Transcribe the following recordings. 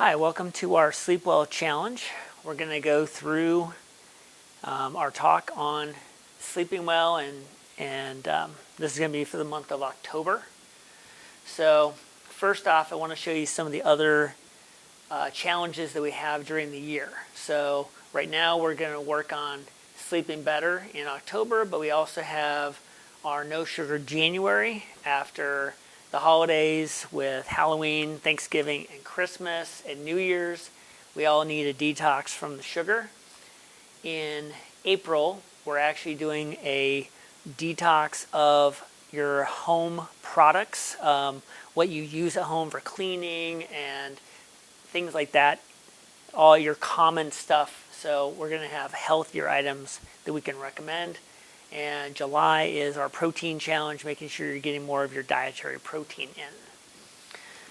Hi, welcome to our Sleep Well Challenge. We're going to go through our talk on sleeping well, and this is going to be for the month of October. So first off, I want to show you some of the other challenges that we have during the year. So right now we're going to work on sleeping better in October, but we also have our No Sugar January after the holidays with Halloween, Thanksgiving, and Christmas, and New Year's. We all need a detox from the sugar. In April, we're actually doing a detox of your home products, what you use at home for cleaning and things like that, all your common stuff. So we're going to have healthier items that we can recommend. And July is our protein challenge, making sure you're getting more of your dietary protein in.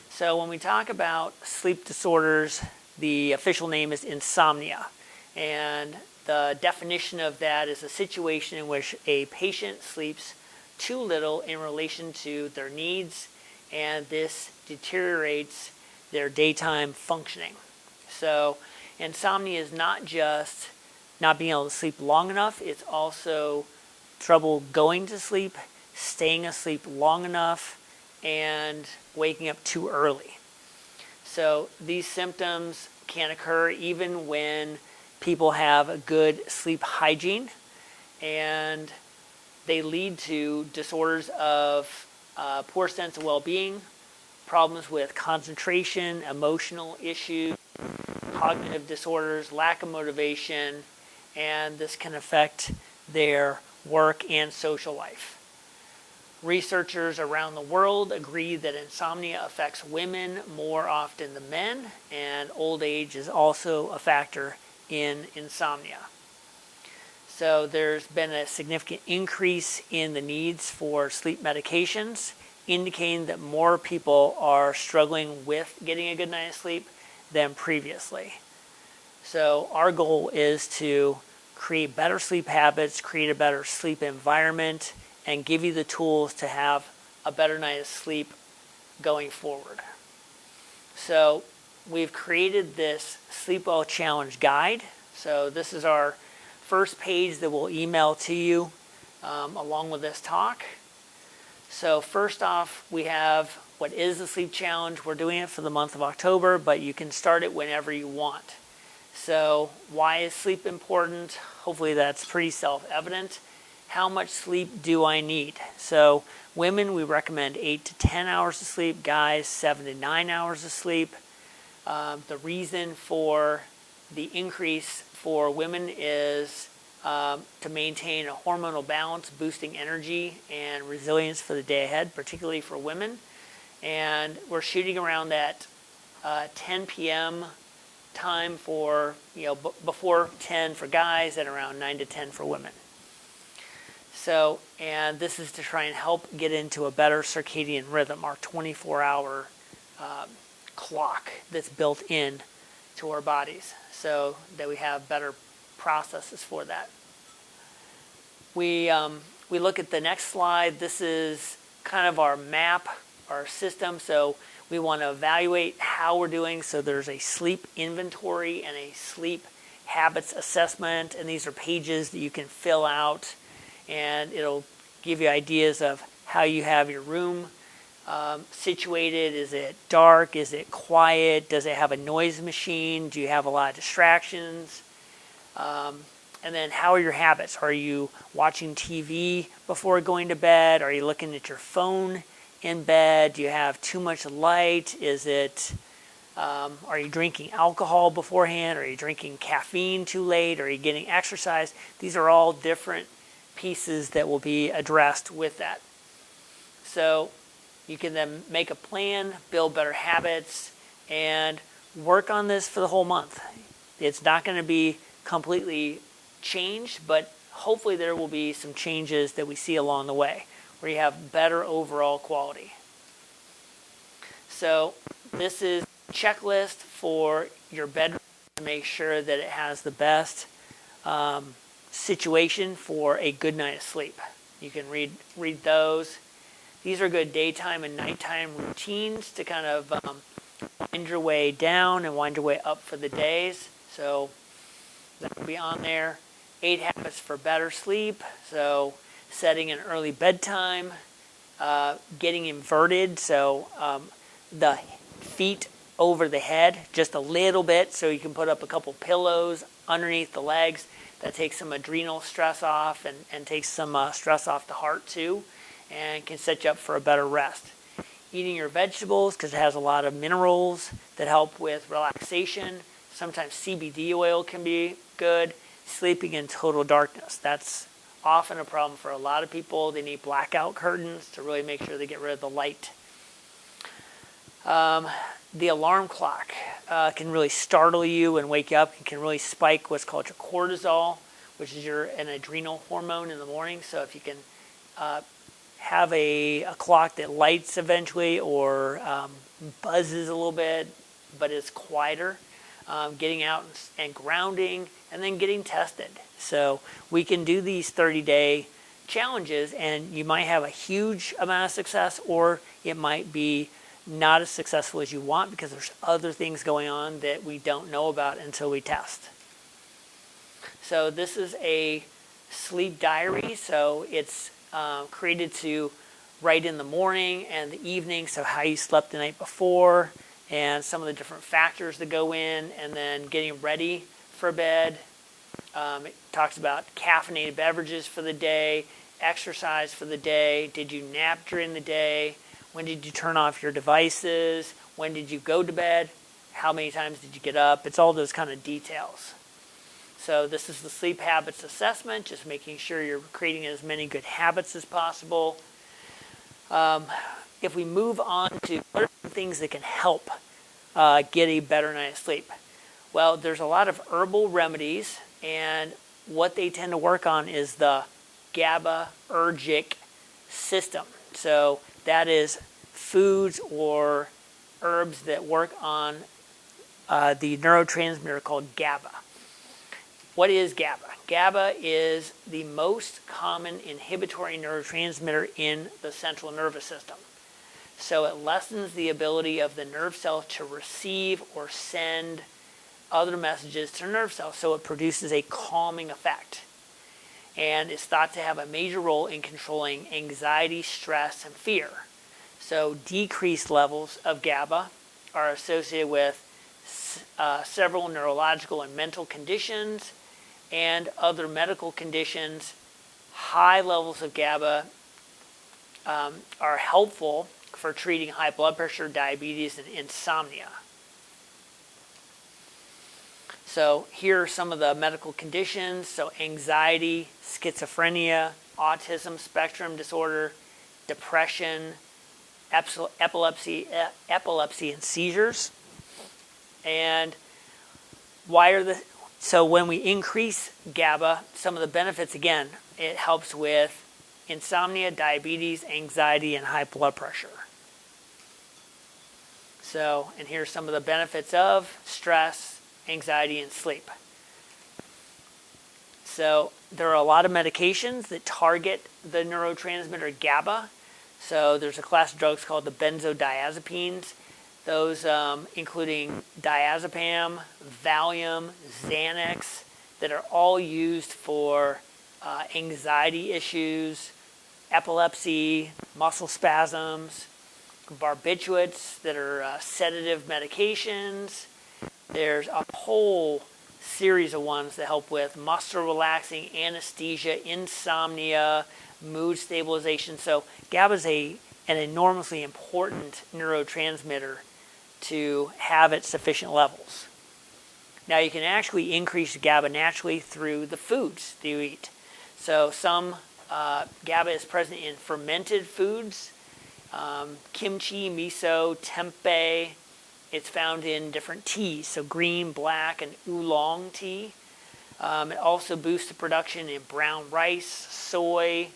So when we talk about sleep disorders, the official name is insomnia. And the definition of that is a situation in which a patient sleeps too little in relation to their needs, and this deteriorates their daytime functioning. So insomnia is not just not being able to sleep long enough, it's also trouble going to sleep, staying asleep long enough, and waking up too early. So these symptoms can occur even when people have a good sleep hygiene, and they lead to disorders of poor sense of well-being, problems with concentration, emotional issues, cognitive disorders, lack of motivation, and this can affect their work and social life. Researchers around the world agree that insomnia affects women more often than men, and old age is also a factor in insomnia. So there's been a significant increase in the needs for sleep medications, indicating that more people are struggling with getting a good night's sleep than previously. So our goal is to create better sleep habits, create a better sleep environment, and give you the tools to have a better night of sleep going forward. So we've created this Sleep Well Challenge guide. So this is our first page that we'll email to you along with this talk. So first off, we have what is the sleep challenge. We're doing it for the month of October, but you can start it whenever you want. So why is sleep important? Hopefully that's pretty self-evident. How much sleep do I need? So women, we recommend 8 to 10 hours of sleep. Guys, 7 to 9 hours of sleep. The reason for the increase for women is to maintain a hormonal balance, boosting energy and resilience for the day ahead, particularly for women. And we're shooting around that 10 p.m. time for, before 10 for guys and around 9 to 10 for women. So, and this is to try and help get into a better circadian rhythm, our 24-hour clock that's built in to our bodies, so that we have better processes for that. We look at the next slide. This is kind of our map, our system. So we want to evaluate how we're doing. So there's a sleep inventory and a sleep habits assessment, and these are pages that you can fill out, and it'll give you ideas of how you have your room situated. Is it dark? Is it quiet? Does it have a noise machine? Do you have a lot of distractions? And then how are your habits? Are you watching TV before going to bed? Are you looking at your phone in bed? Do you have too much light? Are you drinking alcohol beforehand? Are you drinking caffeine too late? Are you getting exercise? These are all different pieces that will be addressed with that. So you can then make a plan, build better habits, and work on this for the whole month. It's not going to be completely changed, but hopefully there will be some changes that we see along the way where you have better overall quality. So this is a checklist for your bedroom to make sure that it has the best situation for a good night of sleep. You can read those. These are good daytime and nighttime routines to kind of wind your way down and wind your way up for the days. So that will be on there. 8 habits for better sleep. So setting an early bedtime, getting inverted. So the feet over the head just a little bit, so you can put up a couple pillows underneath the legs. That takes some adrenal stress off and takes some stress off the heart too, and can set you up for a better rest. Eating your vegetables, because it has a lot of minerals that help with relaxation. Sometimes CBD oil can be good. Sleeping in total darkness. That's often a problem for a lot of people. They need blackout curtains to really make sure they get rid of the light. The alarm clock can really startle you and wake you up. It can really spike what's called your cortisol, which is an adrenal hormone in the morning. So if you can have a clock that lights eventually or buzzes a little bit, but is quieter, getting out and grounding, and then getting tested. So we can do these 30-day challenges, and you might have a huge amount of success, or it might be not as successful as you want because there's other things going on that we don't know about until we test. So this is a sleep diary. So it's created to write in the morning and the evening, so how you slept the night before and some of the different factors that go in, and then getting ready for bed. It talks about caffeinated beverages for the day, exercise for the day, did you nap during the day, when did you turn off your devices, when did you go to bed, how many times did you get up. It's all those kind of details. So this is the sleep habits assessment, just making sure you're creating as many good habits as possible. If we move on to what are some things that can help get a better night's sleep? Well, there's a lot of herbal remedies, and what they tend to work on is the GABAergic system. So that is foods or herbs that work on the neurotransmitter called GABA. What is GABA? GABA is the most common inhibitory neurotransmitter in the central nervous system. So it lessens the ability of the nerve cell to receive or send other messages to the nerve cell. So it produces a calming effect. And it's thought to have a major role in controlling anxiety, stress, and fear. So decreased levels of GABA are associated with several neurological and mental conditions and other medical conditions. High levels of GABA are helpful for treating high blood pressure, diabetes, and insomnia. So here are some of the medical conditions. So anxiety, schizophrenia, autism spectrum disorder, depression, epilepsy and seizures. And so when we increase GABA, some of the benefits, again, it helps with insomnia, diabetes, anxiety, and high blood pressure. So, and here's some of the benefits of stress, anxiety, and sleep. So there are a lot of medications that target the neurotransmitter GABA. So there's a class of drugs called the benzodiazepines. Those including diazepam, Valium, Xanax, that are all used for anxiety issues, epilepsy, muscle spasms, barbiturates that are sedative medications. There's a whole series of ones that help with muscle relaxing, anesthesia, insomnia, mood stabilization. So GABA is an enormously important neurotransmitter to have at sufficient levels. Now you can actually increase GABA naturally through the foods that you eat. So some GABA is present in fermented foods, kimchi, miso, tempeh. It's found in different teas, so green, black, and oolong tea. It also boosts the production in brown rice, soy,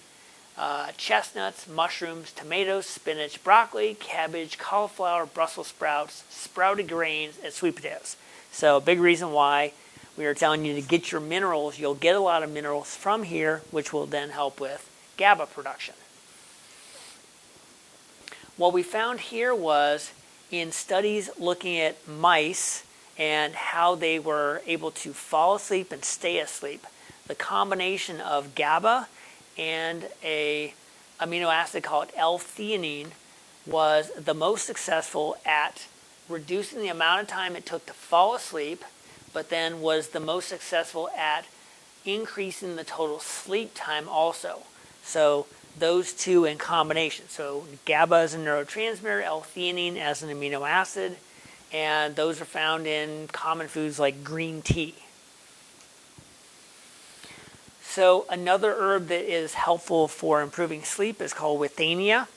chestnuts, mushrooms, tomatoes, spinach, broccoli, cabbage, cauliflower, Brussels sprouts, sprouted grains, and sweet potatoes. So a big reason why we are telling you to get your minerals. You'll get a lot of minerals from here, which will then help with GABA production. What we found here was in studies looking at mice and how they were able to fall asleep and stay asleep, the combination of GABA and a amino acid called L-theanine was the most successful at reducing the amount of time it took to fall asleep, but then was the most successful at increasing the total sleep time also. So those two in combination. So GABA as a neurotransmitter, L-theanine as an amino acid, and those are found in common foods like green tea. So another herb that is helpful for improving sleep is called withania,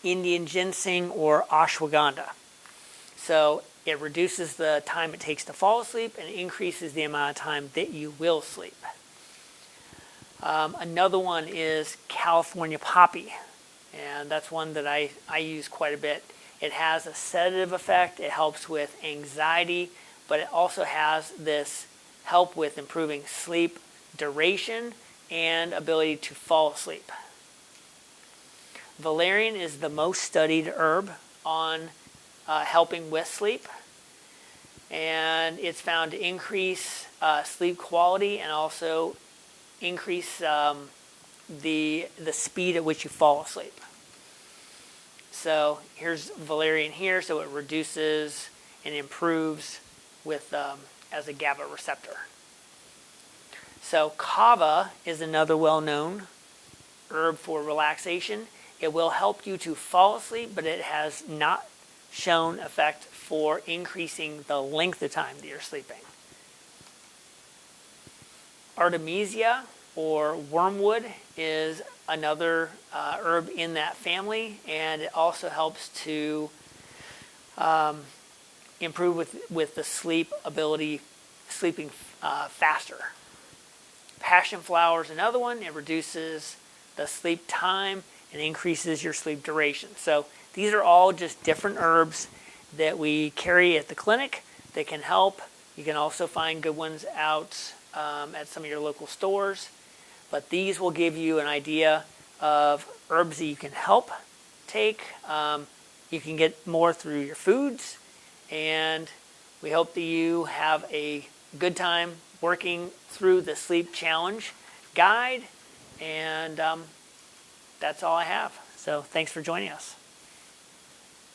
Indian ginseng, or ashwagandha. So it reduces the time it takes to fall asleep and increases the amount of time that you will sleep. Another one is California poppy, and that's one that I use quite a bit. It has a sedative effect. It helps with anxiety, but it also has this help with improving sleep duration and ability to fall asleep. Valerian is the most studied herb on helping with sleep, and it's found to increase sleep quality and also increase the speed at which you fall asleep. So here's valerian here, so it reduces and improves with as a GABA receptor. So kava is another well-known herb for relaxation. It will help you to fall asleep, but it has not shown effect for increasing the length of time that you're sleeping. Artemisia or wormwood is another herb in that family, and it also helps to improve with the sleep ability, sleeping faster. Passion flower is another one. It reduces the sleep time and increases your sleep duration. So these are all just different herbs that we carry at the clinic that can help. You can also find good ones out at some of your local stores. But these will give you an idea of herbs that you can help take. You can get more through your foods. And we hope that you have a good time working through the sleep challenge guide. And that's all I have. So thanks for joining us.